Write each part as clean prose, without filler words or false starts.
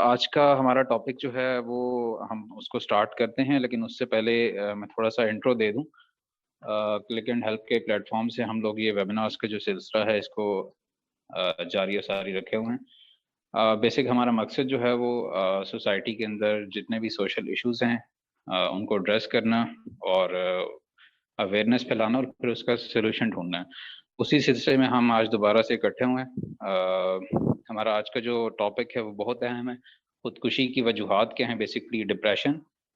آج کا ہمارا ٹاپک جو ہے وہ ہم اس کو سٹارٹ کرتے ہیں، لیکن اس سے پہلے میں تھوڑا سا انٹرو دے دوں۔ کلک اینڈ ہیلپ کے پلیٹ فارم سے ہم لوگ یہ ویبینارس کا جو سلسلہ ہے اس کو جاری و ساری رکھے ہوئے ہیں۔ بیسک ہمارا مقصد جو ہے وہ سوسائٹی کے اندر جتنے بھی سوشل ایشوز ہیں ان کو ایڈریس کرنا اور اویئرنیس پھیلانا اور پھر اس کا سلوشن ڈھونڈنا ہے۔ اسی سلسلے میں ہم آج دوبارہ سے اکٹھے ہوئے ہیں۔ ہمارا آج کا جو ٹاپک ہے وہ بہت اہم ہے۔ خودکشی کی وجوہات کیا ہیں، بیسکلی ڈپریشن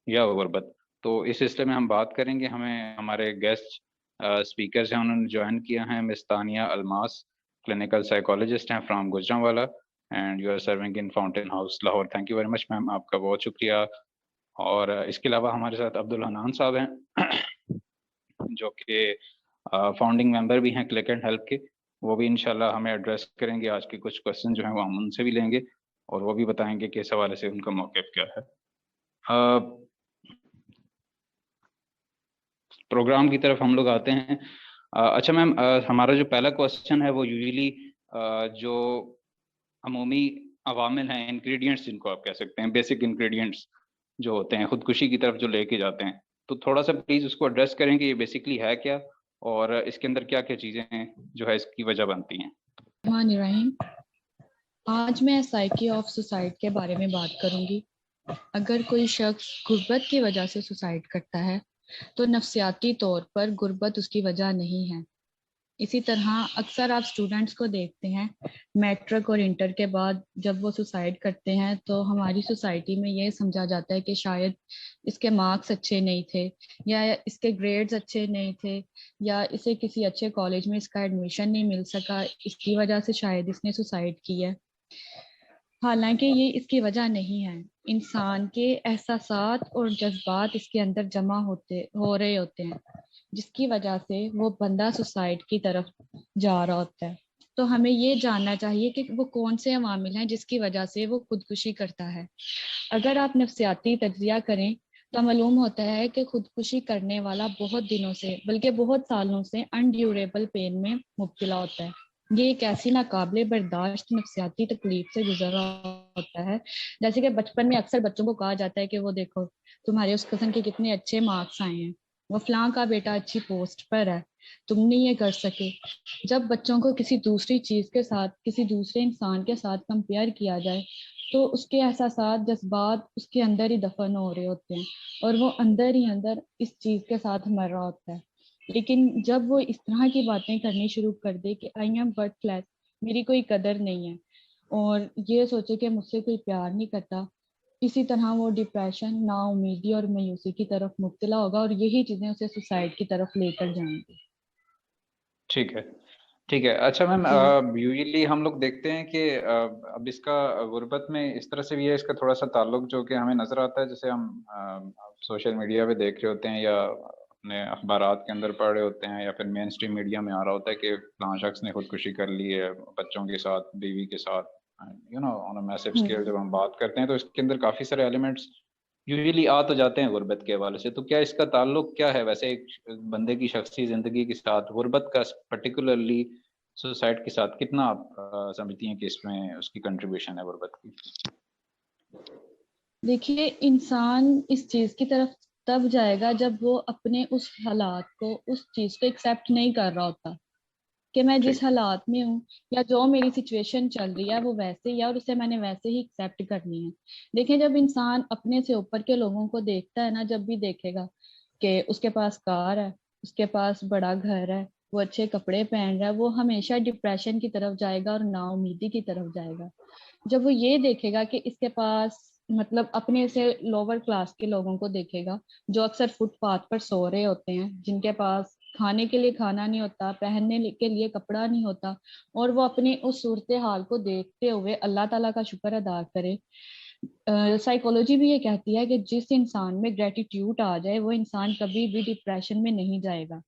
یا غربت۔ تو اس سلسلے میں ہم بات کریں گے۔ ہمارے گیسٹ اسپیکرز ہیں، انہوں نے جوائن کیا ہیں۔ Miss Tania Almas clinical psychologist ہیں from Gujranwala and you are serving in Fountain House Lahore. Thank you very much ma'am, آپ کا بہت شکریہ۔ اور اس کے علاوہ ہمارے ساتھ عبدالحنان صاحب ہیں جو کہ فاؤنڈنگ ممبر بھی ہیں کلک اینڈ ہیلپ کے۔ وہ بھی انشاءاللہ ہمیں ایڈریس کریں گے۔ آج کے کچھ کوشچن جو ہیں وہ ہم ان سے بھی لیں گے اور وہ بھی بتائیں گے کہ اس حوالے سے ان کا موقف کیا ہے۔ پروگرام کی طرف ہم لوگ آتے ہیں۔ اچھا میم، ہمارا جو پہلا کوشچن ہے وہ یوزلی جو عمومی عوامل ہیں، انگریڈینٹس جن کو آپ کہہ سکتے ہیں، بیسک انگریڈینٹس جو ہوتے ہیں خودکشی کی طرف جو لے کے جاتے ہیں، تو تھوڑا سا پلیز اس کو ایڈریس کریں کہ یہ بیسکلی ہے کیا اور اس کے اندر کیا کیا چیزیں ہیں جو ہے اس کی وجہ بنتی ہیں۔ الرحمن الرحیم۔ آج میں سائیکی آف سوسائڈ کے بارے میں بات کروں گی۔ اگر کوئی شخص غربت کی وجہ سے سوسائڈ کرتا ہے تو نفسیاتی طور پر غربت اس کی وجہ نہیں ہے۔ اسی طرح اکثر آپ اسٹوڈنٹس کو دیکھتے ہیں میٹرک اور انٹر کے بعد جب وہ سوسائڈ کرتے ہیں تو ہماری سوسائٹی میں یہ سمجھا جاتا ہے کہ شاید اس کے مارکس اچھے نہیں تھے یا اس کے گریڈز اچھے نہیں تھے یا اسے کسی اچھے کالج میں اس کا ایڈمیشن نہیں مل سکا، اس کی وجہ سے شاید اس نے سوسائڈ کی ہے۔ حالانکہ یہ اس کی وجہ نہیں ہے۔ انسان کے احساسات اور جذبات اس کے اندر جمع ہو رہے ہوتے ہیں جس کی وجہ سے وہ بندہ سوسائڈ کی طرف جا رہا ہوتا ہے۔ تو ہمیں یہ جاننا چاہیے کہ وہ کون سے عوامل ہیں جس کی وجہ سے وہ خودکشی کرتا ہے۔ اگر آپ نفسیاتی تجزیہ کریں تو معلوم ہوتا ہے کہ خودکشی کرنے والا بہت دنوں سے بلکہ بہت سالوں سے انڈیوریبل پین میں مبتلا ہوتا ہے۔ یہ ایک ایسی ناقابل برداشت نفسیاتی تکلیف سے گزر رہا ہوتا ہے، جیسے کہ بچپن میں اکثر بچوں کو کہا جاتا ہے کہ وہ دیکھو تمہارے اس قسم کے کتنے اچھے مارکس آئے ہیں، وہ فلاں کا بیٹا اچھی پوسٹ پر ہے، تم نہیں یہ کر سکے۔ جب بچوں کو کسی دوسری چیز کے ساتھ، کسی دوسرے انسان کے ساتھ کمپیئر کیا جائے تو اس کے احساسات، جذبات اس کے اندر ہی دفن ہو رہے ہوتے ہیں اور وہ اندر ہی اندر اس چیز کے ساتھ مر رہا ہوتا ہے۔ لیکن جب وہ اس طرح کی باتیں کرنی شروع کر دے کہ آئی ایم ورتھ لیس، میری کوئی قدر نہیں ہے، اور یہ سوچے کہ مجھ سے کوئی پیار نہیں کرتا، اسی طرح وہ ڈپریشن، نا امیدی اور مایوسی کی طرف مبتلا ہوگا اور یہی چیزیں اسے سوسائڈ کی طرف لے کر جائیں گی۔ ٹھیک ہے، ٹھیک ہے۔ اچھا میم، یوزلی ہم لوگ دیکھتے ہیں کہ اب اس کا غربت میں اس طرح سے بھی ہے، اس کا تھوڑا سا تعلق جو کہ ہمیں نظر آتا ہے، جیسے ہم سوشل میڈیا پہ دیکھ رہے ہوتے ہیں یا اپنے اخبارات کے اندر پڑھ رہے ہوتے ہیں یا پھر مین اسٹریم میڈیا میں آ رہا ہوتا ہے کہ فلاں شخص نے خودکشی کر لی ہے بچوں کے ساتھ، بیوی کے ساتھ، آن اے میسو اسکیل۔ جب ہم بات کرتے ہیں تو اس کے اندر کافی سارے ایلیمنٹس یوزلی آ تو جاتے ہیں غربت کے حوالے سے۔ تو کیا اس کا تعلق کیا ہے ویسے ایک بندے کی شخصی زندگی کے ساتھ غربت کا، پرٹیکولرلی سوسائڈ کے ساتھ کتنا آپ سمجھتی ہیں کہ اس میں اس کی کنٹریبیوشن ہے غربت کی؟ دیکھیے، انسان اس چیز کی طرف تب جائے گا جب وہ اپنے اس حالات کو، اس چیز کو ایکسیپٹ نہیں کر رہا ہوتا کہ میں جس حالات میں ہوں یا جو میری سچویشن چل رہی ہے وہ ویسے ہی ہے اور اسے میں نے ویسے ہی ایکسیپٹ کرنی ہے۔ دیکھیں، جب انسان اپنے سے اوپر کے لوگوں کو دیکھتا ہے نا، جب بھی دیکھے گا کہ اس کے پاس کار ہے، اس کے پاس بڑا گھر ہے، وہ اچھے کپڑے پہن رہا ہے، وہ ہمیشہ ڈپریشن کی طرف جائے گا اور نا امیدی کی طرف جائے گا۔ جب وہ یہ دیکھے گا کہ اس کے پاس، مطلب اپنے سے لوور کلاس کے لوگوں کو دیکھے گا جو اکثر فٹ پاتھ پر سو رہے ہوتے ہیں، جن کے پاس کھانے کے لیے کھانا نہیں ہوتا، پہننے کے لیے کپڑا نہیں ہوتا، اور وہ اپنی اس صورتحال کو دیکھتے ہوئے اللہ تعالیٰ کا شکر ادا کرے۔ سائیکولوجی بھی یہ کہتی ہے کہ جس انسان میں گریٹیٹیوڈ آ جائے وہ انسان کبھی بھی ڈپریشن میں نہیں جائے گا۔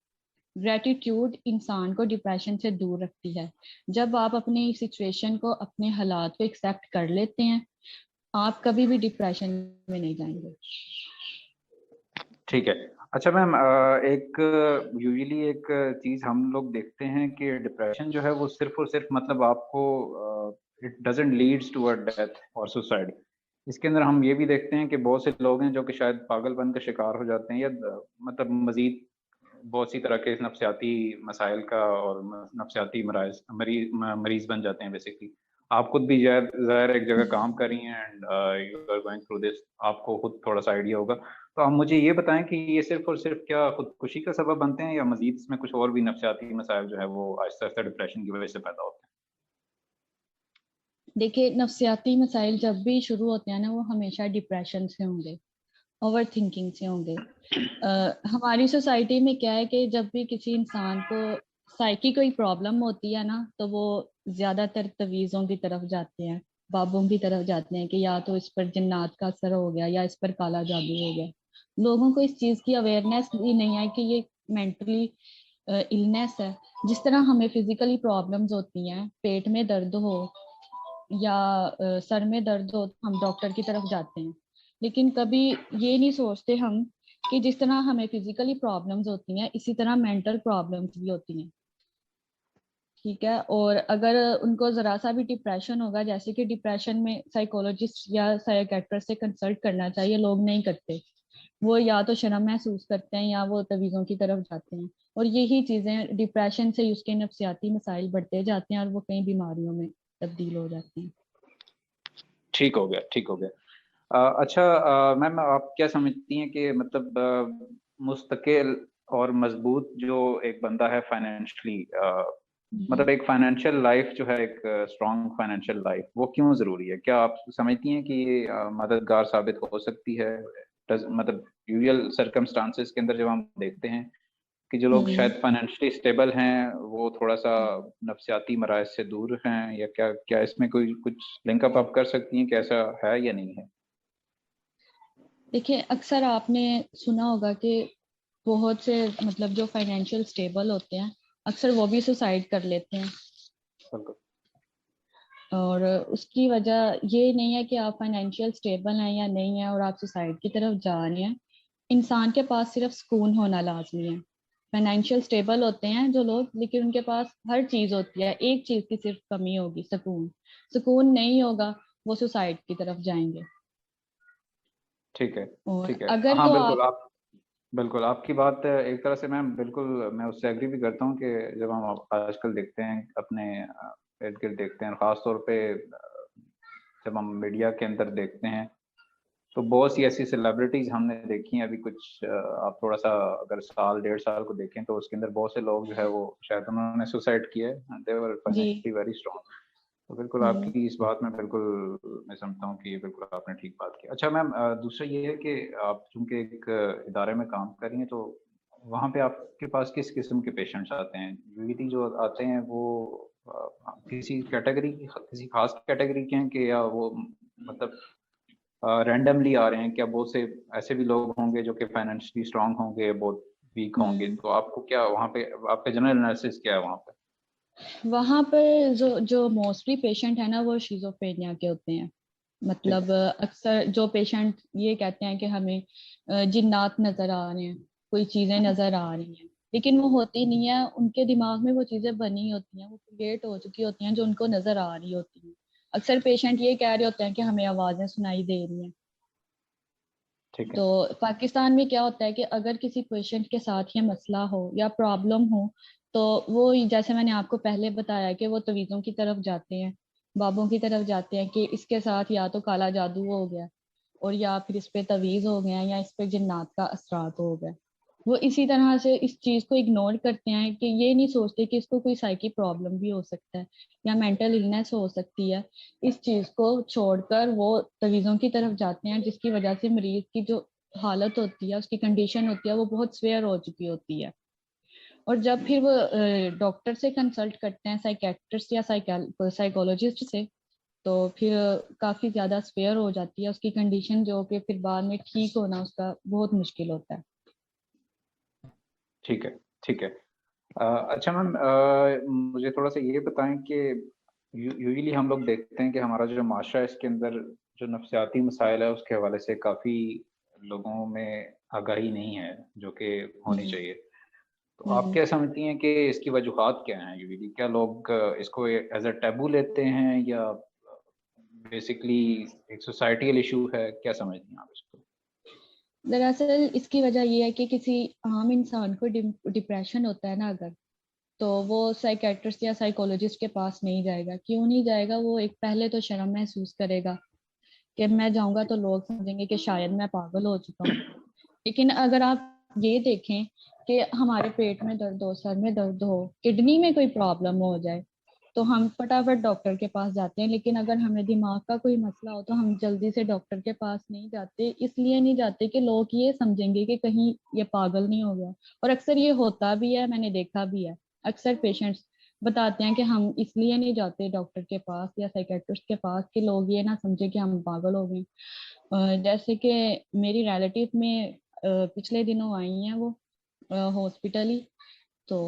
گریٹیٹیوڈ انسان کو ڈپریشن سے دور رکھتی ہے۔ جب آپ اپنی سچویشن کو، اپنے حالات کو ایکسیپٹ کر لیتے ہیں، آپ کبھی بھی ڈپریشن میں نہیں جائیں گے۔ ٹھیک ہے۔ اچھا میم، ایک یوزلی ایک چیز ہم لوگ دیکھتے ہیں کہ ڈپریشن جو ہے وہ صرف اور صرف مطلب آپ کو it doesn't leads to death اور سوسائڈ، اس کے اندر ہم یہ بھی دیکھتے ہیں کہ بہت سے لوگ ہیں جو کہ شاید پاگل پن کا شکار ہو جاتے ہیں یا مطلب مزید بہت سی طرح کے نفسیاتی مسائل کا اور نفسیاتی مریض بن جاتے ہیں بیسکلی. آپ خود بھی ظاہر ایک جگہ کام کر رہی ہیں and you are going through this, آپ کو خود تھوڑا سا آئیڈیا ہوگا. تو آپ مجھے یہ بتائیں کہ یہ صرف اور صرف کیا خودکشی کا سبب بنتے ہیں یا مزید اس میں کچھ اور بھی نفسیاتی مسائل جو ہے وہ آہستہ آہستہ ڈپریشن کی وجہ سے پیدا ہوتے ہیں؟ دیکھیے نفسیاتی مسائل جب بھی شروع ہوتے ہیں نا وہ ہمیشہ ڈپریشن سے ہوں گے, اوور تھنکنگ سے ہوں گے. ہماری سوسائٹی میں کیا ہے کہ جب بھی کسی انسان کو سائیکی کوئی پرابلم ہوتی ہے نا تو وہ زیادہ تر تویزوں کی طرف جاتے ہیں, بابوں کی طرف جاتے ہیں کہ یا تو اس پر جنات کا اثر ہو گیا یا اس پر کالا جادو ہو گیا. لوگوں کو اس چیز کی اویئرنیس بھی نہیں ہے کہ یہ مینٹلی النیس ہے. جس طرح ہمیں فزیکلی پرابلمز ہوتی ہیں, پیٹ میں درد ہو یا سر میں درد ہو تو ہم ڈاکٹر کی طرف جاتے ہیں, لیکن کبھی یہ نہیں سوچتے ہم کہ جس طرح ہمیں فزیکلی پرابلمز ہوتی ہیں اسی طرح مینٹل پرابلمز بھی ہوتی ہیں. ٹھیک ہے, اور اگر ان کو ذرا سا بھی ڈپریشن ہوگا, جیسے کہ ڈپریشن میں سائیکولوجسٹ یا سائیکیٹرسٹ سے کنسلٹ کرنا چاہیے, لوگ نہیں کرتے. وہ یا تو شرم محسوس کرتے ہیں یا وہ تویزوں کی طرف جاتے ہیں, اور یہی چیزیں ڈپریشن سے اس کے نفسیاتی مسائل بڑھتے جاتے ہیں اور وہ کئی بیماریوں میں تبدیل ہو جاتی ہیں. ٹھیک ہو گیا, ٹھیک ہو گیا. اچھا میم, آپ کیا سمجھتی ہیں کہ مطلب مستقل اور مضبوط جو ایک بندہ ہے فائنینشلی, مطلب ایک فائنینشیل لائف جو ہے, ایک اسٹرانگ فائنینشیل لائف, وہ کیوں ضروری ہے؟ کیا آپ سمجھتی ہیں کہ یہ مددگار ثابت ہو سکتی ہے؟ مطلب یوزل سرکمسٹانسز کے اندر جب ہم دیکھتے ہیں کہ جو لوگ شاید فائنینشلی اسٹیبل ہیں وہ تھوڑا سا نفسیاتی مراحل سے دور ہیں, یا کیا اس میں کوئی کچھ لنک اپ آپ کر سکتی ہیں کہ ایسا ہے یا نہیں ہے؟ دیکھیے اکثر آپ نے سنا ہوگا کہ بہت سے مطلب جو فائنینشیل اسٹیبل ہوتے ہیں اکثر وہ بھی سوسائڈ کر لیتے ہیں. بالکل. اور اس کی وجہ یہ نہیں ہے کہ آپ فائنینشیل اسٹیبل ہیں یا نہیں ہیں اور آپ سوسائڈ کی طرف جا رہے ہیں. انسان کے پاس صرف سکون ہونا لازمی ہے. فائنینشیل اسٹیبل ہوتے ہیں جو لوگ, لیکن ان کے پاس ہر چیز ہوتی ہے, ایک چیز کی صرف کمی ہوگی, سکون. سکون نہیں ہوگا وہ سوسائڈ کی طرف جائیں گے. ٹھیک ہے, اور ٹھیک ہے. اگر ہاں تو بالکل, بالکل آپ کی بات ایک طرح سے میم بالکل میں اس سے ایگری بھی کرتا ہوں کہ جب ہم آج کل دیکھتے ہیں اپنے ارد گرد دیکھتے ہیں, خاص طور پہ جب ہم میڈیا کے اندر دیکھتے ہیں تو بہت سی ایسی سیلیبریٹیز ہم نے دیکھی ہیں ابھی کچھ, آپ تھوڑا سا اگر سال 1.5 سال کو دیکھیں تو اس کے اندر بہت سے لوگ جو ہے وہ شاید انہوں نے سوسائڈ کیا ہے, دے ور جی فائنینشلی ویری اسٹرانگ. تو بالکل آپ کی اس بات میں بالکل میں سمجھتا ہوں کہ یہ بالکل آپ نے ٹھیک بات کی. اچھا میم, دوسرا یہ ہے کہ آپ چونکہ ایک ادارے میں کام کر رہی ہیں تو وہاں پہ آپ کے پاس کس قسم کے پیشنٹس آتے ہیں؟ یوزلی جو آتے ہیں وہ کسی کیٹیگری کسی خاص کیٹیگری کے ہیں کہ یا وہ مطلب رینڈملی آ رہے ہیں؟ کیا بہت سے ایسے بھی لوگ ہوں گے جو کہ فائنینشلی اسٹرانگ ہوں گے, بہت ویک ہوں گے؟ تو آپ کو کیا وہاں پہ آپ کا جنرل انالیسس کیا ہے وہاں پہ؟ وہاں پہ جو موسٹلی پیشنٹ ہے نا وہ شیزوفرینیا کے ہوتے ہیں. مطلب اکثر جو پیشنٹ یہ کہتے ہیں کہ ہمیں جنات نظر آ رہے ہیں, کوئی چیزیں نظر آ رہی ہیں, لیکن وہ ہوتی نہیں ہے. ان کے دماغ میں وہ چیزیں بنی ہوتی ہیں, وہ کریٹ ہو چکی ہوتی ہیں جو ان کو نظر آ رہی ہوتی ہیں. اکثر پیشنٹ یہ کہہ رہے ہوتے ہیں کہ ہمیں آوازیں سنائی دے رہی ہیں. ٹھیک ہے. تو پاکستان میں کیا ہوتا ہے کہ اگر کسی پیشنٹ کے ساتھ یہ مسئلہ ہو یا پرابلم ہو تو وہ جیسے میں نے آپ کو پہلے بتایا کہ وہ تویزوں کی طرف جاتے ہیں, بابوں کی طرف جاتے ہیں کہ اس کے ساتھ یا تو کالا جادو ہو گیا اور یا پھر اس پہ تویز ہو گیا یا اس پہ جنات کا اثرات ہو گیا. وہ اسی طرح سے اس چیز کو اگنور کرتے ہیں کہ یہ نہیں سوچتے کہ اس کو کوئی سائیکی پرابلم بھی ہو سکتا ہے یا مینٹل النیس ہو سکتی ہے. اس چیز کو چھوڑ کر وہ تویزوں کی طرف جاتے ہیں, جس کی وجہ سے مریض کی جو حالت ہوتی ہے, اس کی کنڈیشن ہوتی ہے, وہ بہت سویئر ہو چکی ہوتی ہے. اور جب پھر وہ ڈاکٹر سے کنسلٹ کرتے ہیں, سائیکیٹرسٹ یا سائیکولوجسٹ سے, تو پھر کافی زیادہ سویئر ہو جاتی ہے اس کی کنڈیشن, جو کہ پھر بعد میں ٹھیک ہونا اس کا بہت مشکل ہوتا ہے. ٹھیک ہے, ٹھیک ہے. اچھا میم, مجھے تھوڑا سا یہ بتائیں کہ یوزلی ہم لوگ دیکھتے ہیں کہ ہمارا جو معاشرہ ہے اس کے اندر جو نفسیاتی مسائل ہے اس کے حوالے سے کافی لوگوں میں آگاہی نہیں ہے جو کہ ہونی چاہیے. تو آپ کیا سمجھتی ہیں کہ اس کی وجوہات کیا ہیں؟ یوزلی کیا لوگ اس کو ایز اے ٹیبو لیتے ہیں یا بیسکلی ایک سوسائٹیل ایشو ہے، کیا سمجھتی ہیں آپ اس کو؟ دراصل اس کی وجہ یہ ہے کہ کسی عام انسان کو ڈپریشن ہوتا ہے نا اگر، تو وہ سائیکیٹرسٹ یا سائیکولوجسٹ کے پاس نہیں جائے گا. کیوں نہیں جائے گا؟ وہ ایک پہلے تو شرم محسوس کرے گا کہ میں جاؤں گا تو لوگ سمجھیں گے کہ شاید میں پاگل ہو چکا ہوں. لیکن اگر آپ یہ دیکھیں کہ ہمارے پیٹ میں درد ہو، سر میں درد ہو، کڈنی میں کوئی پرابلم ہو جائے تو ہم فٹافٹ ڈاکٹر کے پاس جاتے ہیں. لیکن اگر ہمیں دماغ کا کوئی مسئلہ ہو تو ہم جلدی سے ڈاکٹر کے پاس نہیں جاتے. اس لیے نہیں جاتے کہ لوگ یہ سمجھیں گے کہ کہیں یہ پاگل نہیں ہو گیا. اور اکثر یہ ہوتا بھی ہے، میں نے دیکھا بھی ہے. اکثر پیشنٹس بتاتے ہیں کہ ہم اس لیے نہیں جاتے ڈاکٹر کے پاس یا سائیکیٹرسٹ کے پاس کہ لوگ یہ نہ سمجھے کہ ہم پاگل ہو گئے. جیسے کہ میری ریلیٹیو میں پچھلے دنوں آئی ہیں وہ ہاسپٹل ہی، تو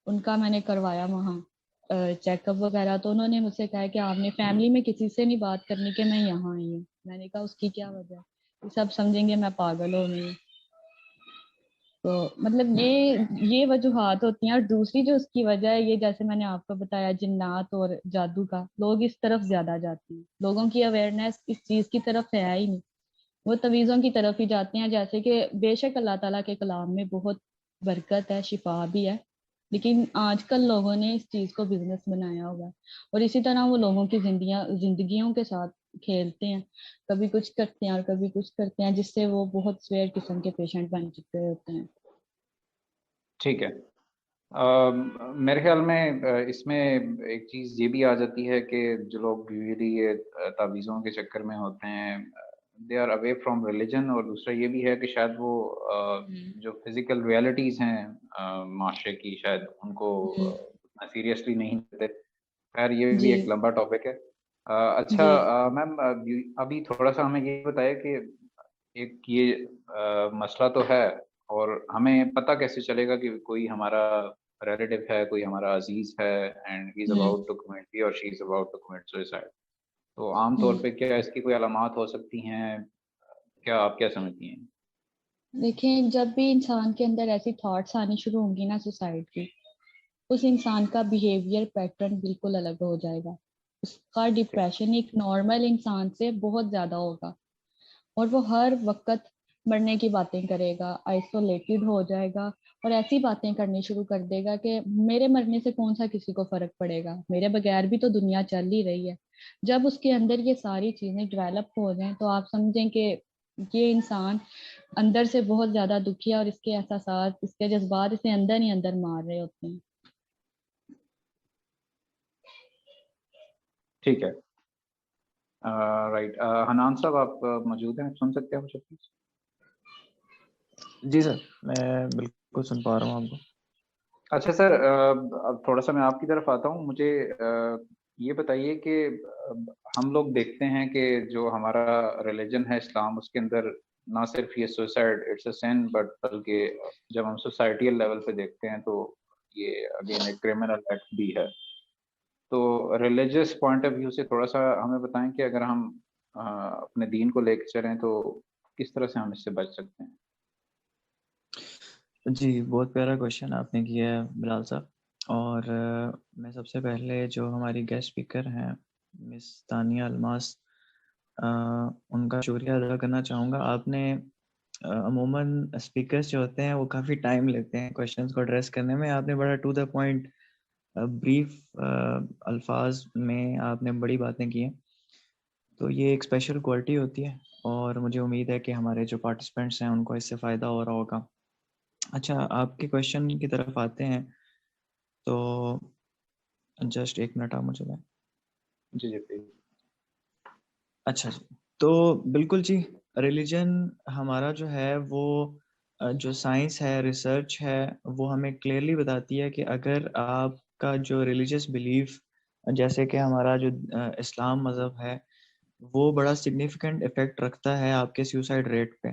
ان کا میں نے کروایا وہاں چیک اپ وغیرہ. تو انہوں نے مجھ سے کہا کہ آپ نے فیملی میں کسی سے نہیں بات کرنی کہ میں یہاں آئی ہوں. میں نے کہا اس کی کیا وجہ ہے؟ سب سمجھیں گے میں پاگل ہو گئی. تو مطلب یہ وجوہات ہوتی ہیں. اور دوسری جو اس کی وجہ ہے، یہ جیسے میں نے آپ کو بتایا جنات اور جادو کا، لوگ اس طرف زیادہ جاتے ہیں. لوگوں کی اویئرنیس اس چیز کی طرف ہے ہی نہیں، وہ تویزوں کی طرف ہی جاتے ہیں. جیسے کہ بے شک اللہ تعالیٰ کے کلام میں بہت برکت ہے، شفا بھی ہے، لیکن آج کل لوگوں نے اس چیز کو بزنس بنایا ہوا ہے. اور اسی طرح وہ لوگوں کی زندگیوں کے ساتھ کھیلتے ہیں، کبھی کچھ کرتے ہیں اور کبھی کچھ کرتے ہیں، جس سے وہ بہت سویر قسم کے پیشنٹ بن چکے ہوتے ہیں. ٹھیک ہے. میرے خیال میں اس میں ایک چیز یہ بھی آ جاتی ہے کہ جو لوگ یوزلی یہ تعویذوں کے چکر میں ہوتے ہیں they are away from religion. اور دوسرا یہ بھی ہے کہ شاید وہ جو فزیکل ریالٹیز ہیں معاشرے کی، شاید ان کو اتنا سیریسلی نہیں لیتے. خیر یہ بھی جی ایک لمبا ٹاپک ہے. اچھا جی میم، ابھی تھوڑا سا ہمیں یہ بتائے کہ ایک یہ مسئلہ تو ہے، اور ہمیں پتہ کیسے چلے گا کہ کوئی ہمارا ریلیٹیو ہے، کوئی ہمارا عزیز ہے and he is about to commit he or she is about to commit suicide. تو عام طور پہ کیا اس کی کوئی علامات ہو سکتی ہیں؟ کیا آپ کیا سمجھتی ہیں؟ دیکھیں، جب بھی انسان کے اندر ایسی تھاٹس آنی شروع ہوں گی نا سوسائڈ کی، اس انسان کا بیہیویئر پیٹرن بالکل الگ ہو جائے گا. اس کا ڈپریشن ایک نارمل انسان سے بہت زیادہ ہوگا، اور وہ ہر وقت مرنے کی باتیں کرے گا، آئسولیٹڈ ہو جائے گا، اور ایسی باتیں کرنی شروع کر دے گا کہ میرے مرنے سے کون سا کسی کو فرق پڑے گا، میرے بغیر بھی تو دنیا چل ہی رہی ہے. جب اس کے اندر یہ ساری چیزیں ڈیولپ ہو جائیں تو آپ سمجھیں کہ یہ انسان اندر سے بہت زیادہ دکھی ہے، اور اس کے احساسات، اس کے جذبات اسے اندر ہی اندر مار رہے ہوتے ہیں. ٹھیک ہے. رائٹ. حنان صاحب آپ موجود ہیں؟ سن سکتے ہیں مجھے پلیز؟ جی سر، میں بالکل سن پا رہا ہوں آپ کو. اچھا سر، اب تھوڑا سا میں آپ کی طرف آتا ہوں. مجھے یہ بتائیے کہ ہم لوگ دیکھتے ہیں کہ جو ہمارا ریلیجن ہے اسلام، اس کے اندر نہ صرف یہ suicide it's a sin, but بلکہ جب ہم سوسائٹیل لیول پہ دیکھتے ہیں تو یہ اگین ایک کرمنل ایکٹ بھی ہے. تو ریلیجس پوائنٹ آف ویو سے تھوڑا سا ہمیں بتائیں کہ اگر ہم اپنے دین کو لے کے چلیں تو کس طرح سے ہم اس سے بچ سکتے ہیں؟ جی، بہت پیارا کوشچن آپ نے کیا ہے بلال صاحب. اور میں سب سے پہلے جو ہماری گیسٹ اسپیکر ہیں مس تانیہ الماس، ان کا شکریہ ادا کرنا چاہوں گا. آپ نے عموماً اسپیکرس جو ہوتے ہیں وہ کافی ٹائم لیتے ہیں کوشچنس کو ایڈریس کرنے میں. آپ نے بڑا ٹو دا پوائنٹ بریف الفاظ میں آپ نے بڑی باتیں کی ہیں. تو یہ ایک اسپیشل کوالٹی ہوتی ہے، اور مجھے امید ہے کہ ہمارے جو پارٹیسپینٹس ہیں ان کو اس سے فائدہ ہو رہا ہوگا. اچھا، آپ کے کویشچن کی طرف آتے ہیں تو جسٹ ایک منٹ آپ مجھے دیں. جی جی پلیز. اچھا جی، تو بالکل جی، ریلیجن ہمارا جو ہے وہ جو سائنس ہے، ریسرچ ہے، وہ ہمیں کلیئرلی بتاتی ہے کہ اگر آپ کا جو ریلیجس بلیف، جیسے کہ ہمارا جو اسلام مذہب ہے، وہ بڑا سگنیفیکنٹ افیکٹ رکھتا ہے آپ کے سیوسائڈ ریٹ پہ.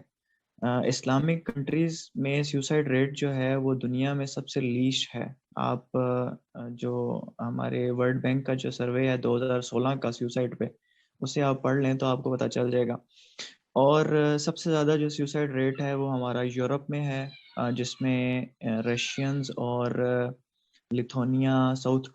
اسلامک کنٹریز میں سیوسائڈ ریٹ جو ہے وہ دنیا میں سب سے لیسٹ ہے. آپ جو ہمارے ورلڈ بینک کا جو سروے ہے 2016 کا سیوسائڈ پہ، اسے آپ پڑھ لیں تو آپ کو پتہ چل جائے گا. اور سب سے زیادہ جو سیوسائڈ ریٹ ہے وہ ہمارا یورپ میں ہے، جس میں رشینز اور لتھونیا، ساؤتھ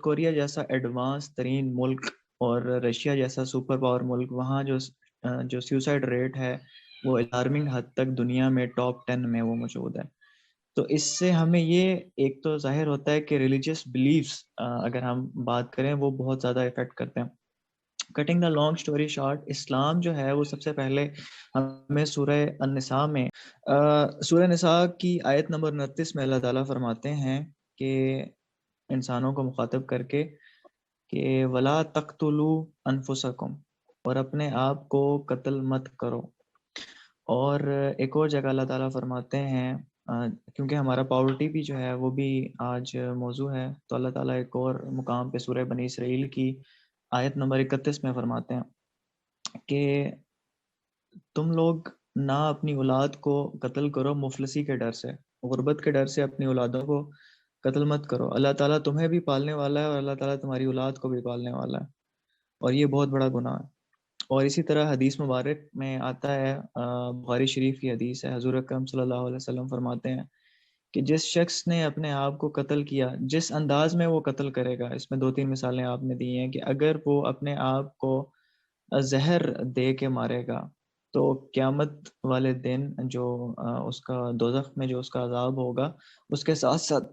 کوریا جیسا ایڈوانس ترین ملک اور رشیا جیسا سپر پاور ملک، وہاں جو سیوسائڈ ریٹ ہے وہ الارمنگ حد تک دنیا میں ٹاپ 10 میں وہ موجود ہے. تو اس سے ہمیں یہ ایک تو ظاہر ہوتا ہے کہ ریلیجیس بلیفس اگر ہم بات کریں وہ بہت زیادہ افیکٹ کرتے ہیں. Cutting the long story short, Islam جو ہے وہ سب سے پہلے ہمیں سورہ النساء میں سورہ نساء کی آیت نمبر 29 میں اللہ تعالیٰ فرماتے ہیں کہ انسانوں کو مخاطب کر کے کہ ولا تقتلوا انفسکم، اور اپنے آپ کو قتل مت کرو. اور ایک اور جگہ اللہ تعالیٰ فرماتے ہیں کیونکہ ہمارا پاورٹی بھی جو ہے وہ بھی آج موضوع ہے، تو اللہ تعالیٰ ایک اور مقام پہ سورہ بنی اسرائیل کی آیت نمبر 31 میں فرماتے ہیں کہ تم لوگ نہ اپنی اولاد کو قتل کرو مفلسی کے ڈر سے، غربت کے ڈر سے اپنی اولادوں کو قتل مت کرو. اللہ تعالیٰ تمہیں بھی پالنے والا ہے اور اللہ تعالیٰ تمہاری اولاد کو بھی پالنے والا ہے، اور یہ بہت بڑا گناہ ہے. اور اسی طرح حدیث مبارک میں آتا ہے، بخاری شریف کی حدیث ہے، حضور اکرم صلی اللہ علیہ وسلم فرماتے ہیں کہ جس شخص نے اپنے آپ کو قتل کیا، جس انداز میں وہ قتل کرے گا، اس میں 2-3 مثالیں آپ نے دی ہیں کہ اگر وہ اپنے آپ کو زہر دے کے مارے گا تو قیامت والے دن جو اس کا دوزخ میں جو اس کا عذاب ہوگا، اس کے ساتھ ساتھ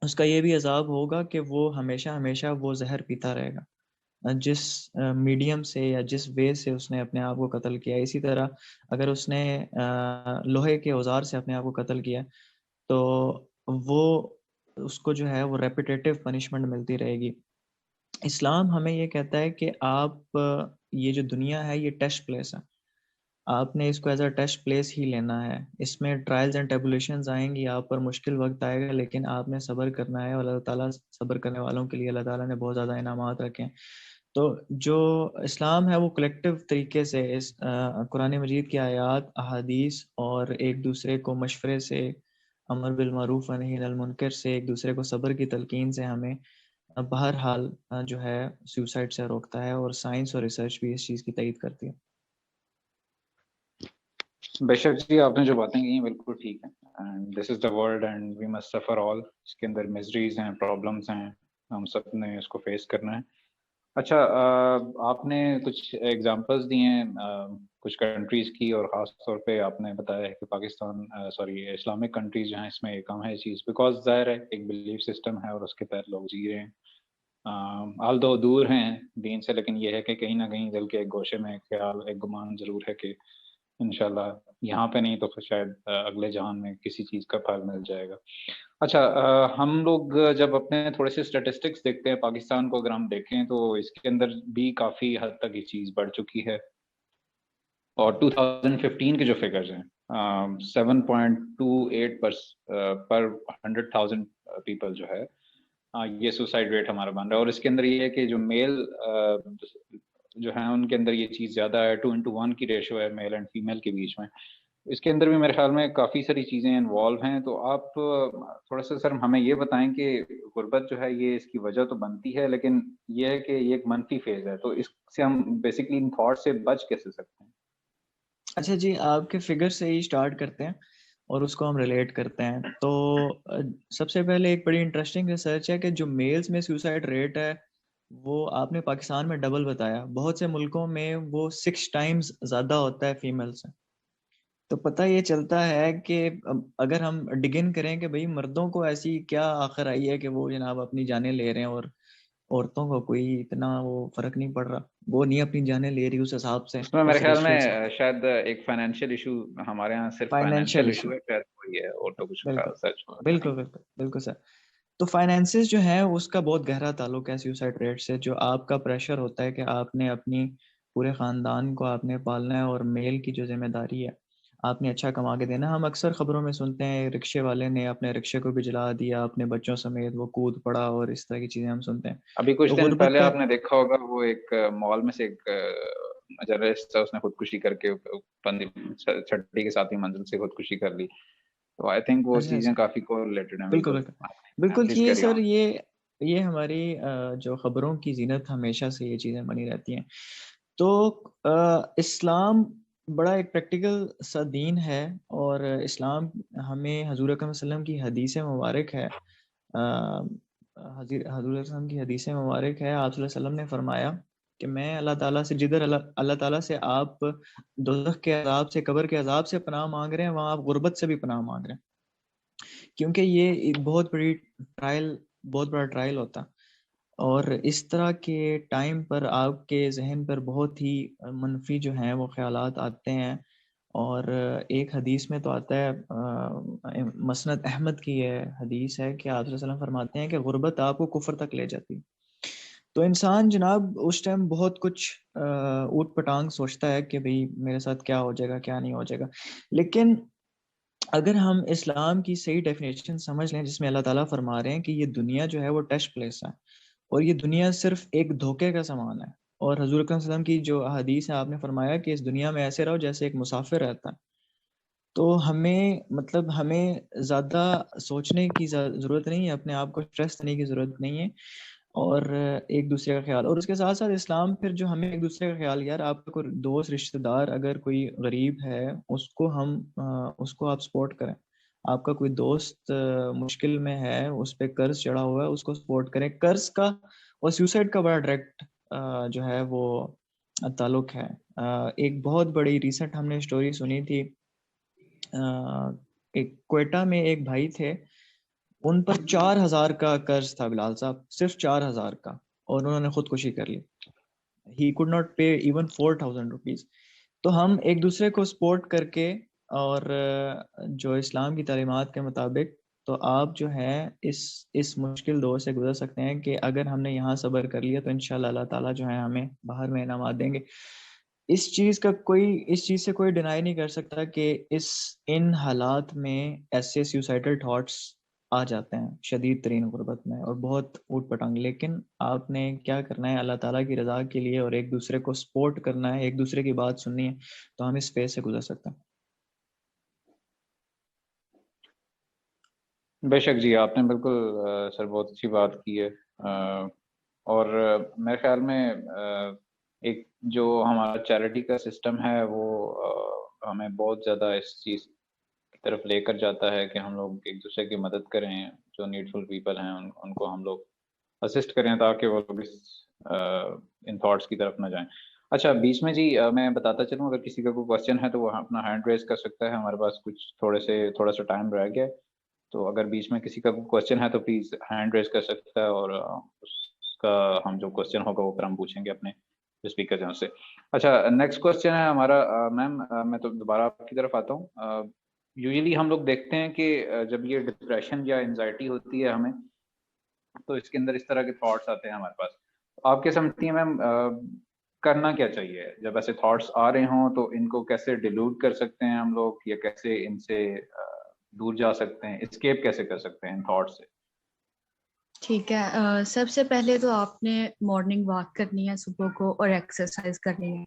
اس کا یہ بھی عذاب ہوگا کہ وہ ہمیشہ ہمیشہ وہ زہر پیتا رہے گا جس میڈیم سے یا جس وے سے اس نے اپنے آپ کو قتل کیا. اسی طرح اگر اس نے لوہے کے اوزار سے اپنے آپ کو قتل کیا تو وہ اس کو جو ہے وہ ریپیٹیٹیو پنشمنٹ ملتی رہے گی. اسلام ہمیں یہ کہتا ہے کہ آپ یہ جو دنیا ہے یہ ٹیسٹ پلیس ہے، آپ نے اس کو as a test place he لینا ہے. اس میں ٹرائلز اینڈ ٹریبولیشنز آئیں گی، آپ پر مشکل وقت آئے گا، لیکن آپ نے صبر کرنا ہے، اور اللہ تعالیٰ صبر کرنے والوں کے لیے اللہ تعالیٰ نے بہت زیادہ انعامات رکھے ہیں. تو جو اسلام ہے وہ کلیکٹیو طریقے سے اس قرآن مجید کی آیات، احادیث اور ایک دوسرے کو مشورے سے، امر بالمعروف و نہی عن المنکر سے، ایک دوسرے کو صبر کی تلقین سے ہمیں بہرحال جو ہے سوسائڈ سے روکتا ہے، اور سائنس اور ریسرچ بھی اس چیز کی تائید کرتی ہے. بے شک جی، آپ نے جو باتیں کی ہیں بالکل ٹھیک ہے. And this is the world and we must suffer all. اس کے اندر میزریز ہیں، پرابلمس ہیں، ہم سب نے اس کو فیس کرنا ہے. اچھا، آپ نے کچھ ایگزامپلس دی ہیں کچھ کنٹریز کی، اور خاص طور پہ آپ نے بتایا ہے کہ پاکستان اسلامک کنٹریز جو ہیں اس میں یہ کم ہے یہ چیز، بیکاز ظاہر ہے ایک بلیف سسٹم ہے اور اس کے تحت لوگ جی رہے ہیں. آلدو دور ہیں دین سے، لیکن یہ ہے کہ کہیں نہ کہیں دل کے ایک گوشے میں خیال، ایک گمان ضرور ہے کہ انشاءاللہ یہاں پہ نہیں تو شاید اگلے جہان میں کسی چیز کا پھل مل جائے گا. اچھا، ہم لوگ جب اپنے تھوڑے سے اسٹیٹسٹکس دیکھتے ہیں پاکستان کو، اگر ہم دیکھیں تو اس کے اندر بھی کافی حد تک یہ چیز بڑھ چکی ہے. اور 2015 کے جو فگرز ہیں 7.28 پر 100,000 پیپل جو ہے یہ سوسائڈ ریٹ ہمارا بن رہا ہے. اور اس کے اندر یہ ہے کہ جو میل جو ہیں ان کے اندر یہ چیز زیادہ ہے، 2:1 کی ریشو ہے میل اینڈ فیمیل کے بیچ میں. اس کے اندر بھی میرے خیال میں کافی ساری چیزیں انوالو ہیں. تو آپ تھوڑا سا سر ہمیں یہ بتائیں کہ غربت جو ہے یہ اس کی وجہ تو بنتی ہے، لیکن یہ ہے کہ یہ ایک منفی فیز ہے، تو اس سے ہم بیسیکلی ان تھاٹ سے بچ کیسے سکتے ہیں؟ اچھا جی، آپ کے فگر سے ہی سٹارٹ کرتے ہیں اور اس کو ہم ریلیٹ کرتے ہیں. تو سب سے پہلے ایک بڑی انٹرسٹنگ ریسرچ ہے کہ جو میلز میں سوسائڈ ریٹ ہے وہ آپ نے پاکستان میں ڈبل بتایا، بہت سے ملکوں میں وہ 6 ٹائمز زیادہ ہوتا ہے فیمیل سے. تو پتہ یہ چلتا ہے کہ اگر ہم ڈگن کریں کہ بھئی مردوں کو ایسی کیا آخر آئی ہے کہ وہ جناب اپنی جانیں لے رہے ہیں، اور عورتوں کو کوئی اتنا وہ فرق نہیں پڑ رہا، وہ نہیں اپنی جانیں لے رہی اس حساب سے. اس میں میرے خیال میں شاید ایک فائنینشیل ایشو ہمارے ہاں صرف فائنینشیل ایشو ہے، شاید وہی ہے، اور تو کچھ سچ. بالکل بالکل بالکل سر. تو فائنینسز جو ہے اس کا بہت گہرا تعلق ہے سیوسائڈ ریٹ سے. جو آپ کا پریشر ہوتا ہے کہ آپ نے اپنی پورے خاندان کو آپ نے پالنا ہے، اور میل کی جو ذمہ داری ہے آپ نے اچھا کما کے دینا. ہم اکثر خبروں میں سنتے ہیں رکشے والے نے اپنے رکشے کو بھی جلا دیا اپنے بچوں سمیت، وہ کود پڑا، اور اس طرح کی چیزیں ہم سنتے ہیں. ابھی کچھ دن پہلے آپ نے دیکھا ہوگا وہ ایک مال میں سے ایک جرنلسٹ تھا، اس نے خودکشی کر کے چھٹی کے 7ویں منزل سے خودکشی کر لی. تو آئی تھنک وہ چیزیں کافی کو ریلیٹڈ ہیں. بالکل بالکل. یہ سر یہ ہماری جو خبروں کی زینت ہمیشہ سے یہ چیزیں بنی رہتی ہیں. تو اسلام بڑا ایک پریکٹیکل سا دین ہے، اور اسلام ہمیں حضور اکرم صلی اللہ علیہ وسلم کی حدیث مبارک ہے، حضور اکرم کی حدیث مبارک ہے. آپ صلی اللہ علیہ وسلم نے فرمایا کہ میں اللہ تعالیٰ سے جدھر اللہ تعالیٰ سے آپ دوزخ کے عذاب سے قبر کے عذاب سے پناہ مانگ رہے ہیں وہاں آپ غربت سے بھی پناہ مانگ رہے ہیں، کیونکہ یہ ایک بہت بڑا ٹرائل ہوتا ہے، اور اس طرح کے ٹائم پر آپ کے ذہن پر بہت ہی منفی جو ہیں وہ خیالات آتے ہیں. اور ایک حدیث میں تو آتا ہے، مسند احمد کی یہ حدیث ہے کہ آپ صلی اللہ علیہ وسلم فرماتے ہیں کہ غربت آپ کو کفر تک لے جاتی. تو انسان جناب اس ٹائم بہت کچھ اوٹ پٹانگ سوچتا ہے کہ بھئی میرے ساتھ کیا ہو جائے گا کیا نہیں ہو جائے گا. لیکن اگر ہم اسلام کی صحیح ڈیفینیشن سمجھ لیں جس میں اللہ تعالیٰ فرما رہے ہیں کہ یہ دنیا جو ہے وہ ٹیسٹ پلیس ہے، اور یہ دنیا صرف ایک دھوکے کا سامان ہے، اور حضور اکرم صلی اللہ علیہ وسلم کی جو حدیث ہے آپ نے فرمایا کہ اس دنیا میں ایسے رہو جیسے ایک مسافر رہتا ہے. تو ہمیں زیادہ سوچنے کی ضرورت نہیں ہے، اپنے آپ کو اسٹریس دینے کی ضرورت نہیں ہے، اور ایک دوسرے کا خیال. اور اس کے ساتھ ساتھ اسلام پھر جو ہمیں ایک دوسرے کا خیال، یار آپ کا کوئی دوست رشتہ دار اگر کوئی غریب ہے اس کو آپ سپورٹ کریں. آپ کا کوئی دوست مشکل میں ہے، اس پہ قرض چڑھا ہوا ہے، اس کو سپورٹ کریں. قرض کا اور سیوسائڈ کا بڑا ڈائریکٹ جو ہے وہ تعلق ہے. ایک بہت بڑی ریسنٹ ہم نے اسٹوری سنی تھی، ایک کوئٹہ میں ایک بھائی تھے، ان پر 4,000 کا قرض تھا بلال صاحب، صرف 4,000 کا، اور انہوں نے خودکشی کر لی. ہی could not pay even 4,000 rupees. تو ہم ایک دوسرے کو سپورٹ کر کے اور جو اسلام کی تعلیمات کے مطابق، تو آپ جو ہے اس مشکل دور سے گزر سکتے ہیں کہ اگر ہم نے یہاں صبر کر لیا تو انشاءاللہ اللہ تعالیٰ جو ہے ہمیں باہر میں انعامات دیں گے. اس چیز سے کوئی ڈینائی نہیں کر سکتا کہ ان حالات میں ایسے سیوسائڈل تھاٹس آ جاتے ہیں شدید ترین غربت میں اور بہت اوٹ پٹانگ. لیکن آپ نے کیا کرنا ہے، اللہ تعالیٰ کی رضا کے لیے اور ایک دوسرے کو سپورٹ کرنا ہے، ایک دوسرے کی بات سننی ہے، تو ہم اس فیز سے گزر سکتے ہیں. بے شک جی، آپ نے بالکل سر بہت اچھی بات کی ہے. اور میرے خیال میں ایک جو ہمارا چیریٹی کا سسٹم ہے وہ ہمیں بہت زیادہ اس چیز کی طرف لے کر جاتا ہے کہ ہم لوگ ایک دوسرے کی مدد کریں، جو نیڈفل پیپل ہیں ان کو ہم لوگ اسسٹ کریں تاکہ وہ لوگ ان تھاٹس کی طرف نہ جائیں. اچھا، بیچ میں جی میں بتاتا چلوں، اگر کسی کا کوئی کوشچن ہے تو وہ اپنا ہینڈ ریز کر سکتا ہے. ہمارے پاس کچھ تھوڑا سا ٹائم رہ گیا ہے، تو اگر بیچ میں کسی کا کوئی کوشچن ہے تو پلیز ہینڈ ریز کر سکتا ہے، اور اس کا ہم جو کوشچن ہوگا وہ پھر ہم پوچھیں گے اپنے اسپیکر جن سے. اچھا، نیکسٹ کوشچن ہے ہمارا. میم میں تو دوبارہ آپ کی طرف آتا ہوں. یوزلی ہم لوگ دیکھتے ہیں کہ جب یہ ڈپریشن یا انزائٹی ہوتی ہے ہمیں، تو اس کے اندر اس طرح کے تھاٹس آتے ہیں ہمارے پاس. آپ کیا سمجھتی ہیں میم، کرنا کیا چاہیے جب ایسے تھاٹس آ رہے ہوں؟ تو ان کو کیسے ڈیلوٹ کر سکتے ہیں ہم لوگ، یا کیسے ان سے دور جا سکتے ہیں، اسکیپ کیسے کر سکتے ہیں ان تھاٹ سے؟ ٹھیک ہے، سب سے پہلے تو آپ نے مارننگ واک کرنی ہے صبح کو، اور ایکسرسائز کرنی ہے.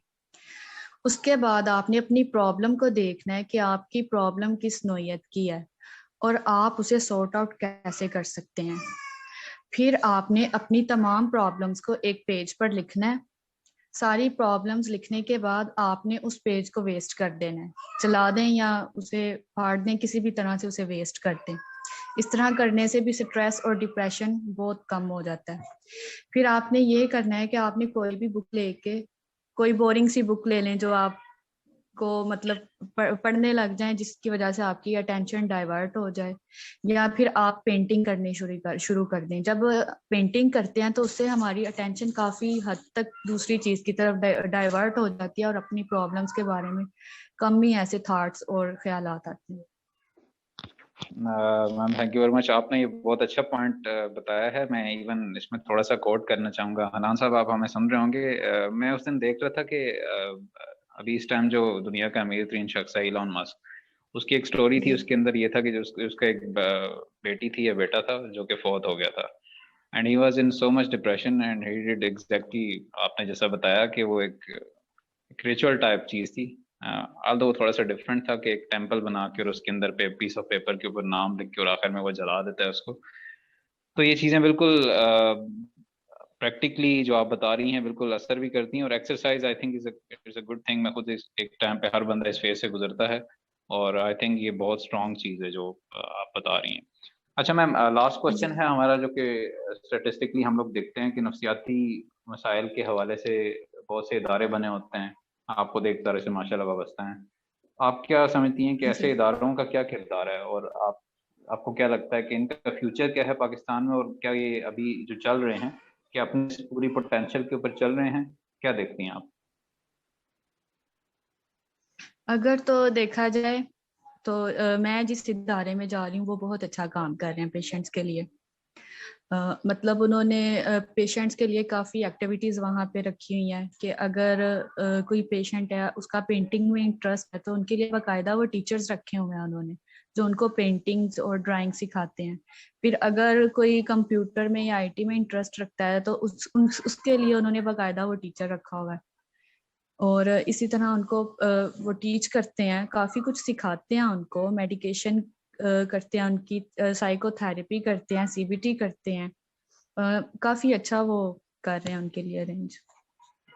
اس کے بعد آپ نے اپنی پرابلم کو دیکھنا ہے کہ آپ کی پرابلم کس نوعیت کی ہے اور آپ اسے سارٹ آؤٹ کیسے کر سکتے ہیں. پھر آپ نے اپنی تمام پرابلمس کو ایک پیج پر لکھنا ہے. ساری پرابلمس لکھنے کے بعد آپ نے اس پیج کو ویسٹ کر دینا ہے، چلا دیں یا اسے پھاڑ دیں، کسی بھی طرح سے اسے ویسٹ کر دیں. اس طرح کرنے سے بھی سٹریس اور ڈپریشن بہت کم ہو جاتا ہے. پھر آپ نے یہ کرنا ہے کہ آپ نے کوئی بھی بک لے کے، کوئی بورنگ سی بک لے لیں جو آپ کو مطلب پڑھنے لگ جائیں، جس کی وجہ سے آپ کی اٹینشن ڈائیورٹ ہو جائے. یا پھر آپ پینٹنگ کرنی شروع کر دیں. جب پینٹنگ کرتے ہیں تو اس سے ہماری اٹینشن کافی حد تک دوسری چیز کی طرف ڈائیورٹ ہو جاتی ہے، اور اپنی پرابلمس کے بارے میں کم ہی ایسے تھاٹس اور خیالات آتے ہیں. میم تھینک یو ویری مچ. آپ نے یہ بہت اچھا پوائنٹ بتایا ہے. میں ایون اس میں تھوڑا سا کوٹ کرنا چاہوں گا. حنان صاحب آپ ہمیں سن رہے ہوں گے. میں اس دن دیکھ رہا تھا کہ ابھی اس ٹائم جو دنیا کا امیر ترین شخص ہے ایلون مسک، اس کی ایک سٹوری تھی. اس کے اندر یہ تھا کہ جو اس کا ایک بیٹی تھی یا بیٹا تھا جو کہ فوت ہو گیا تھا، and he was in so much depression, and he did exactly آپ نے جیسا بتایا کہ وہ ایک ریچول ٹائپ چیز تھی. آلدو وہ تھوڑا سا ڈفرینٹ تھا کہ ایک ٹیمپل بنا کے اور اس کے اندر پیس آف پیپر کے اوپر نام لکھ کے اور آخر میں وہ جلا دیتا ہے اس کو. تو یہ چیزیں بالکل پریکٹیکلی جو آپ بتا رہی ہیں بالکل اثر بھی کرتی ہیں. اور exercise I think is a good thing. میں خود ایک ٹائم پہ ہر بندہ اس فیز سے گزرتا ہے، اور آئی تھنک یہ بہت اسٹرانگ چیز ہے جو آپ بتا رہی ہیں. اچھا میم، لاسٹ کوشچن ہے ہمارا جو کہ اسٹیٹسٹکلی ہم لوگ دیکھتے ہیں کہ نفسیاتی مسائل کے حوالے سے بہت سے ادارے بنے ہوتے ہیں، آپ خود ایک طرح سے ماشاء اللہ وابستہ ہیں. آپ کیا سمجھتی ہیں کہ ایسے جی اداروں کا کیا کردار ہے، اور آپ کو کیا لگتا ہے کہ ان کا فیوچر کیا ہے پاکستان میں، اور کیا یہ ابھی جو چل رہے ہیں کیا اپنی پوری پوٹینشیل کے اوپر چل رہے ہیں؟ کیا دیکھتی ہیں آپ؟ اگر تو دیکھا جائے تو میں جس ادارے میں جا رہی ہوں وہ بہت اچھا کام کر رہے ہیں پیشنٹس کے لیے. مطلب انہوں نے پیشنٹس کے لیے کافی ایکٹیویٹیز وہاں پہ رکھی ہوئی ہیں کہ اگر کوئی پیشنٹ ہے اس کا پینٹنگ میں انٹرسٹ ہے تو ان کے لیے باقاعدہ وہ ٹیچرز رکھے ہوئے ہیں انہوں نے جو ان کو پینٹنگز اور ڈرائنگ سکھاتے ہیں. پھر اگر کوئی کمپیوٹر میں یا IT میں انٹرسٹ رکھتا ہے تو اس کے لیے انہوں نے باقاعدہ وہ ٹیچر رکھا ہوگا. اور اسی طرح ان کو وہ ٹیچ کرتے ہیں، کافی کچھ سکھاتے ہیں ان کو، میڈیکیشن کرتے ہیں، ان کی سائیکو تھراپی کرتے ہیں، CBT کرتے ہیں. کافی اچھا وہ کر رہے ہیں ان کے لیے ارینج.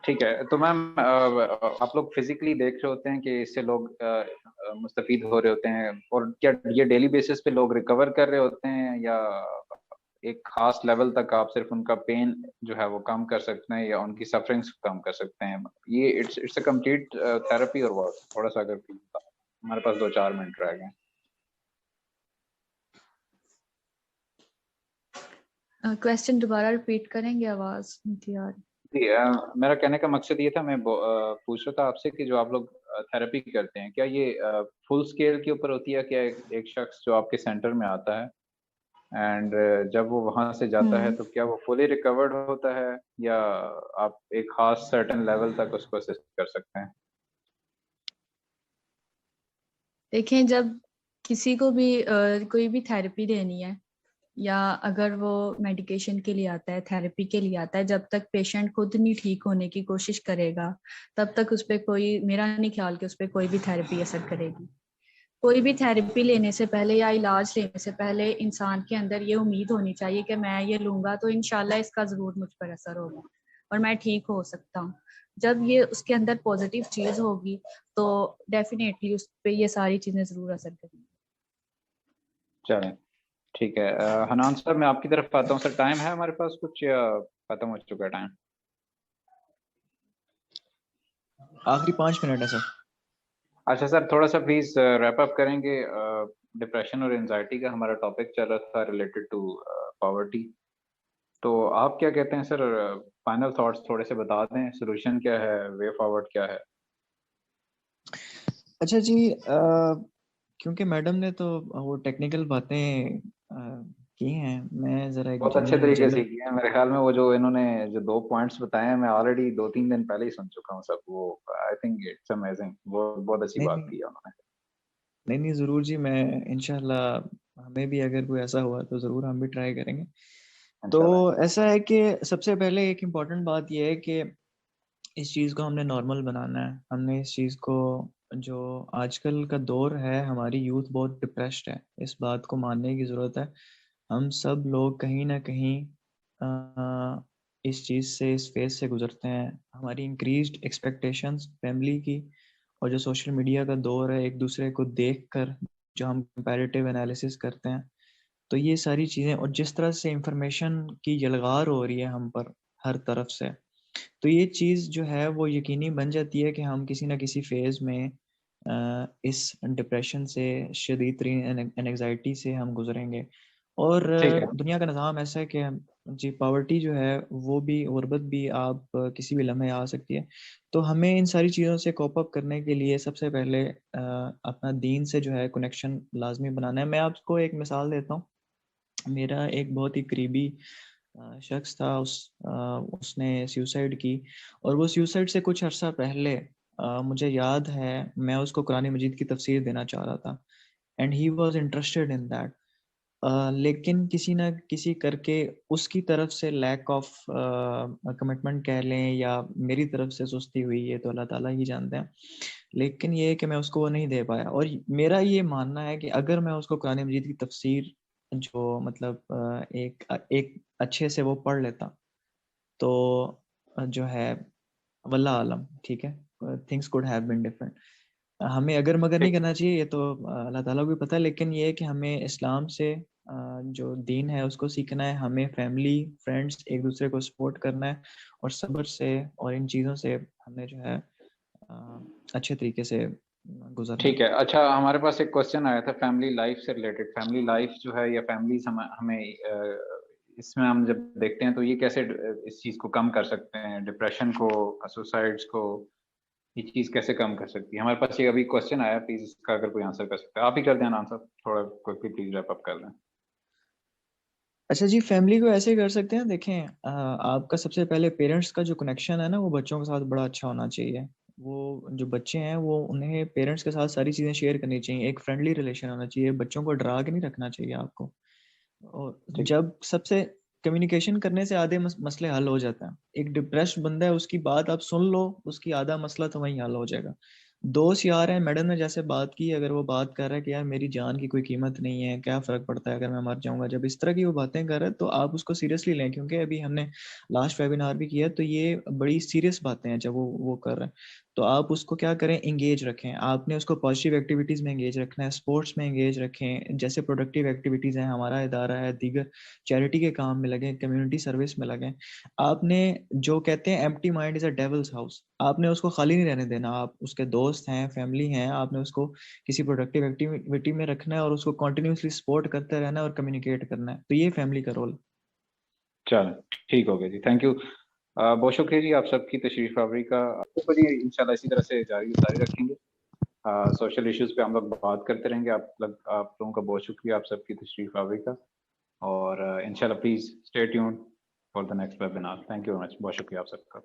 ٹھیک ہے. تو میم آپ لوگ فزیکلی دیکھ رہے ہوتے ہیں کہ اس سے لوگ مستفید ہو رہے ہوتے ہیں، اور کیا یہ ڈیلی بیسس پہ لوگ ریکور کر رہے ہوتے ہیں، یا ایک خاص لیول تک آپ صرف ان کا پین جو ہے وہ کم کر سکتے ہیں یا ان کی سفرنگس کم کر سکتے ہیں؟ یہ اٹس اے کمپلیٹ تھراپی اور واٹ؟ تھوڑا سا اگر ہمارے پاس 2-4 منٹ رہ گئے. کویسچن دوبارہ ریپیٹ کریں گے؟ آواز نہیں آ رہی. جی میرا کہنے کا مقصد یہ تھا، میں پوچھ رہا تھا آپ سے کہ جو آپ لوگ تھراپی کرتے ہیں کیا یہ فل اسکیل کے اوپر ہوتی ہے، کیا ایک شخص جو آپ کے سینٹر میں آتا ہے اینڈ جب وہ وہاں سے جاتا ہے تو کیا وہ فلی ریکورڈ ہوتا ہے، یا آپ ایک خاص سرٹن لیول تک اس کو اسسٹ کر سکتے ہیں؟ دیکھیں، جب کسی کو بھی کوئی بھی تھراپی دینی ہے یا اگر وہ میڈیکیشن کے لیے آتا ہے، تھراپی کے لیے آتا ہے، جب تک پیشنٹ خود نہیں ٹھیک ہونے کی کوشش کرے گا تب تک اس پہ کوئی، میرا نہیں خیال کہ اس پہ کوئی بھی تھراپی اثر کرے گی. کوئی بھی تھراپی لینے سے پہلے یا علاج لینے سے پہلے انسان کے اندر یہ امید ہونی چاہیے کہ میں یہ لوں گا تو انشاءاللہ اس کا ضرور مجھ پر اثر ہوگا اور میں ٹھیک ہو سکتا ہوں. جب یہ اس کے اندر پازیٹیو چیز ہوگی تو ڈیفینیٹلی اس پہ یہ ساری چیزیں ضرور اثر کریں گی. چلیں ٹھیک ہے. حنان صاحب میں آپ کی طرف آتا ہوں. سر ٹائم ہے ہمارے پاس کچھ یا ختم ہو چکا ہے ٹائم؟ آخری 5 منٹ ہے سر. اچھا سر، تھوڑا سا پلیز ریپ اپ کریں گے. ڈپریشن اور انزائٹی کا ہمارا ٹاپک چل رہا تھا ریلیٹڈ ٹو پاورٹی. تو آپ کیا کہتے ہیں سر؟ فائنل تھاٹس تھوڑے سے بتا دیں، سولوشن کیا ہے، وے فارورڈ کیا ہے؟ اچھا جی، کیونکہ میڈم نے تو وہ ٹیکنیکل باتیں کی ہیں، میں ذرا ایک بہت اچھے طریقے سے جنرل کیے ہیں میرے خیال میں. وہ جو انہوں نے جو 2 پوائنٹس بتائے ہیں میں آلریڈی 2-3 دن پہلے ہی سن چکا ہوں سب. وہ آئی تھنک اٹس امیزنگ. بہت اچھی نہیں بات نہیں کی ہے انہوں نے. نہیں ضرور جی، میں انشاءاللہ ہمیں بھی اگر کوئی ایسا ہوا تو ضرور ہم بھی ٹرائی کریں گے. تو انشاءاللہ. ایسا ہے کہ سب سے پہلے ایک امپورٹنٹ بات یہ ہے کہ اس چیز کو ہم نے نارمل بنانا ہے. ہم نے اس چیز کو، جو آج کل کا دور ہے، ہماری یوتھ بہت ڈپریسڈ ہے، اس بات کو ماننے کی ضرورت ہے. ہم سب لوگ کہیں نہ کہیں اس چیز سے، اس فیز سے گزرتے ہیں. ہماری انکریزڈ ایکسپیکٹیشنز فیملی کی، اور جو سوشل میڈیا کا دور ہے، ایک دوسرے کو دیکھ کر جو ہم کمپیریٹیو انالیسس کرتے ہیں، تو یہ ساری چیزیں، اور جس طرح سے انفارمیشن کی یلغار ہو رہی ہے ہم پر ہر طرف سے، تو یہ چیز جو ہے وہ یقینی بن جاتی ہے کہ ہم کسی نہ کسی فیز میں اس ڈپریشن سے، شدید ترین انگزائٹی سے ہم گزریں گے. اور ٹھیک ہے. دنیا کا نظام ایسا ہے کہ جی پاورٹی جو ہے وہ بھی، غربت بھی آپ کسی بھی لمحے آ سکتی ہے. تو ہمیں ان ساری چیزوں سے کوپ اپ کرنے کے لیے سب سے پہلے اپنا دین سے جو ہے کنیکشن لازمی بنانا ہے. میں آپ کو ایک مثال دیتا ہوں. میرا ایک بہت ہی قریبی شخص تھا، اس نے سیوسائڈ کی، اور وہ سیوسائڈ سے کچھ عرصہ پہلے مجھے یاد ہے میں اس کو قرآن مجید کی تفسیر دینا چاہ رہا تھا، and he was interested in that. لیکن کسی نہ کسی کر کے اس کی طرف سے لیک آف کمٹمنٹ کہہ لیں، یا میری طرف سے سستی ہوئی، یہ تو اللہ تعالیٰ ہی جانتے ہیں. لیکن یہ ہے کہ میں اس کو وہ نہیں دے پایا. اور میرا یہ ماننا ہے کہ اگر میں اس کو قرآن مجید کی تفسیر جو مطلب ایک اچھے سے وہ پڑھ لیتا تو جو ہے واللہ عالم، ٹھیک ہے، things could have been different. ہمیں اگر مگر نہیں ٹھیک. کرنا چاہیے، یہ تو اللہ تعالیٰ کو بھی پتہ ہے. لیکن یہ ہے کہ ہمیں اسلام سے جو دین ہے اس کو سیکھنا ہے, ہمیں فیملی فرینڈس ایک دوسرے کو سپورٹ کرنا ہے, اور صبر سے اور ان چیزوں سے ہمیں جو ہے اچھے طریقے سے گزرنا. ٹھیک ہے. اچھا, ہمارے پاس ایک کوشچن آیا تھا فیملی لائف سے ریلیٹڈ. فیملی لائف جو ہے یا فیملیز ہمیں اس میں ہم جب دیکھتے ہیں تو یہ کیسے اس چیز کو کم کر سکتے ہیں, ڈپریشن کو, سوسائڈس کو, یہ چیز کیسے کم کر سکتی ہے؟ ہمارے پاس یہ ابھی کوشچن آیا, پلیز اس کا اگر کوئی آنسر کر سکتا ہے آپ ہی کر دیں آنسر, تھوڑا کوئی پلیز ریپ اپ کر دیں. اچھا جی, فیملی کو ایسے کر سکتے ہیں. دیکھیں, آپ کا سب سے پہلے پیرنٹس کا جو کنیکشن ہے نا وہ بچوں کے ساتھ بڑا اچھا ہونا چاہیے. وہ جو بچے ہیں وہ انہیں پیرنٹس کے ساتھ ساری چیزیں شیئر کرنی چاہیے. ایک فرینڈلی ریلیشن ہونا چاہیے. بچوں کو ڈرا کے نہیں رکھنا چاہیے آپ کو. اور جب سب سے کمیونیکیشن کرنے سے آدھے مسئلے حل ہو جاتا ہے. ایک ڈپریسڈ بندہ ہے, اس کی بات آپ سن لو, اس کی آدھا مسئلہ تو وہیں حل ہو جائے گا. دوست یار ہیں, میڈم نے جیسے بات کی, اگر وہ بات کر رہا ہے کہ یار میری جان کی کوئی قیمت نہیں ہے, کیا فرق پڑتا ہے اگر میں مر جاؤں گا, جب اس طرح کی وہ باتیں کر رہے ہیں تو آپ اس کو سیریسلی لیں. کیونکہ ابھی ہم نے لاسٹ ویبینار بھی کیا تو یہ بڑی سیریس باتیں ہیں جب وہ کر رہے ہیں. تو آپ اس کو کیا کریں, انگیج رکھیں. آپ نے اس کو پازیٹیو ایکٹیویٹیز میں انگیج رکھنا ہے, اسپورٹس میں انگیج رکھیں, جیسے پروڈکٹیو ایکٹیویٹیز ہیں, ہمارا ادارہ ہے, دیگر چیریٹی کے کام میں لگیں, کمیونٹی سروس میں لگیں. آپ نے جو کہتے ہیں empty mind is a devil's house, آپ نے اس کو خالی نہیں رہنے دینا. آپ اس کے دوست ہیں, فیملی ہیں, آپ نے اس کو کسی پروڈکٹیو ایکٹیویٹی میں رکھنا ہے اور اس کو کنٹینیوسلی سپورٹ کرتے رہنا ہے اور کمیونیکیٹ کرنا ہے. تو یہ فیملی کا رول. چلیں ٹھیک ہو گیا جی, تھینک یو. بہت شکریہ جی آپ سب کی تشریف آوری کا. جی انشاءاللہ اسی طرح سے جاری رکھیں گے. سوشل ایشوز پہ ہم لوگ بات کرتے رہیں گے. آپ لوگوں کا بہت شکریہ آپ سب کی تشریف آوری کا, اور انشاءاللہ please stay tuned for the next webinar. Thank you very مچ. بہت شکریہ آپ سب کا.